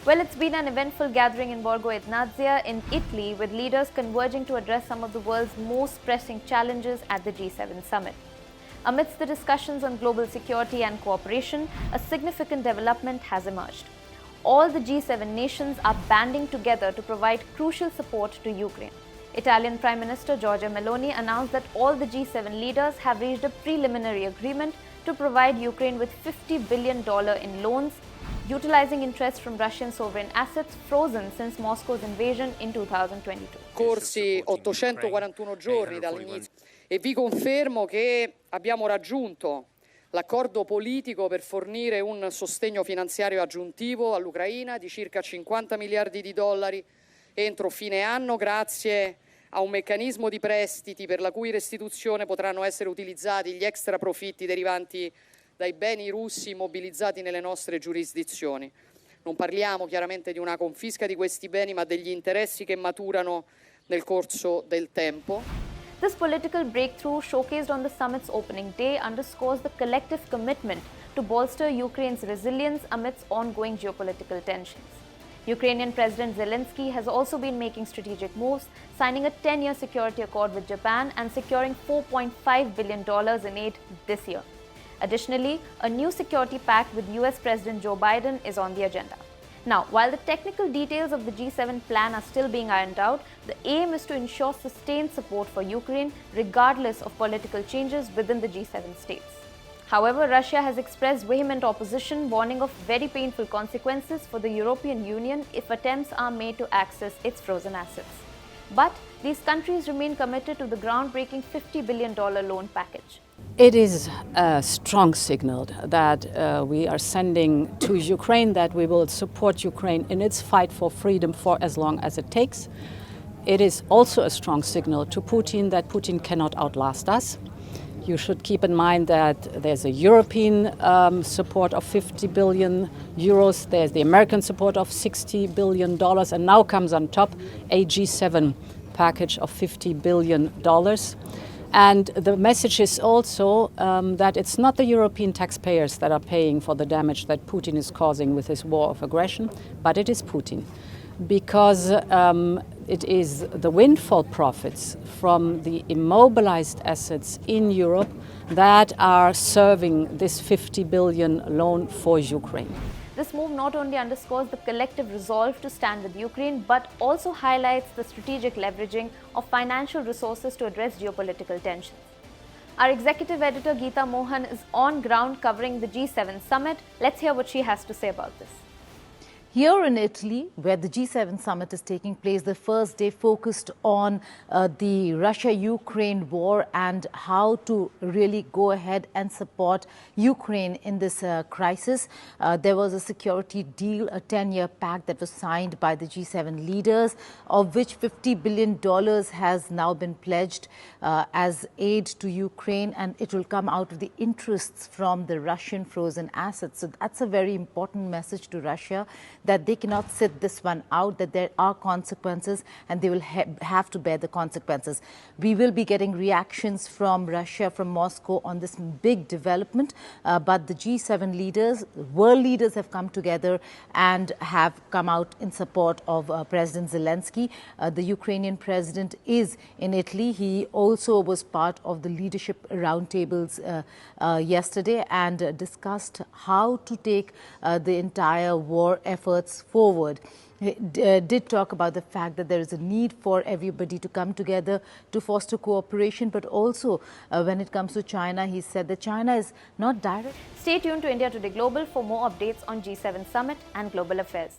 Well, it's been an eventful gathering in Borgo Ignazia in Italy, with leaders converging to address some of the world's most pressing challenges at the G7 summit. Amidst the discussions on global security and cooperation, a significant development has emerged. All the G7 nations are banding together to provide crucial support to Ukraine. Italian Prime Minister Giorgia Meloni announced that all the G7 leaders have reached a preliminary agreement to provide Ukraine with $50 billion in loans, utilizing interest from Russian sovereign assets frozen since Moscow's invasion in 2022. Corsi 841 giorni dall'inizio e vi confermo che abbiamo raggiunto l'accordo politico per fornire un sostegno finanziario aggiuntivo all'Ucraina di circa 50 miliardi di dollari entro fine anno, grazie a un meccanismo di prestiti per la cui restituzione potranno essere utilizzati gli extra profitti derivanti dai beni russi immobilizzati nelle nostre giurisdizioni. Non parliamo chiaramente di una confisca di questi beni, ma degli interessi che maturano nel corso del tempo. This political breakthrough, showcased on the summit's opening day, underscores the collective commitment to bolster Ukraine's resilience amidst ongoing geopolitical tensions. Ukrainian President Zelensky has also been making strategic moves, signing a 10-year security accord with Japan and securing $4.5 billion in aid this year. Additionally, a new security pact with US President Joe Biden is on the agenda. Now, while the technical details of the G7 plan are still being ironed out, the aim is to ensure sustained support for Ukraine regardless of political changes within the G7 states. However, Russia has expressed vehement opposition, warning of very painful consequences for the European Union if attempts are made to access its frozen assets. But these countries remain committed to the groundbreaking $50 billion loan package. It is a strong signal that we are sending to Ukraine, that we will support Ukraine in its fight for freedom for as long as it takes. It is also a strong signal to Putin that Putin cannot outlast us. You should keep in mind that there's a European support of 50 billion euros, there's the American support of $60 billion, and now comes on top a G7 package of $50 billion. And the message is also that it's not the European taxpayers that are paying for the damage that Putin is causing with his war of aggression, but it is Putin. Because it is the windfall profits from the immobilized assets in Europe that are serving this 50 billion loan for Ukraine. This move not only underscores the collective resolve to stand with Ukraine, but also highlights the strategic leveraging of financial resources to address geopolitical tensions. Our executive editor Geeta Mohan is on ground covering the G7 summit. Let's hear what she has to say about this. Here in Italy, where the G7 summit is taking place, the first day focused on the Russia-Ukraine war and how to really go ahead and support Ukraine in this crisis. There was a security deal, a 10-year pact that was signed by the G7 leaders, of which $50 billion has now been pledged as aid to Ukraine, and it will come out of the interests from the Russian frozen assets. So that's a very important message to Russia, that they cannot sit this one out, that there are consequences and they will have to bear the consequences. We will be getting reactions from Russia, from Moscow on this big development, but the G7 leaders, world leaders, have come together and have come out in support of President Zelensky. The Ukrainian president is in Italy. He also was part of the leadership roundtables yesterday and discussed how to take the entire war effort forward. He did talk about the fact that there is a need for everybody to come together to foster cooperation, but also when it comes to China, he said that China is not direct. Stay tuned to India Today Global for more updates on G7 Summit and global affairs.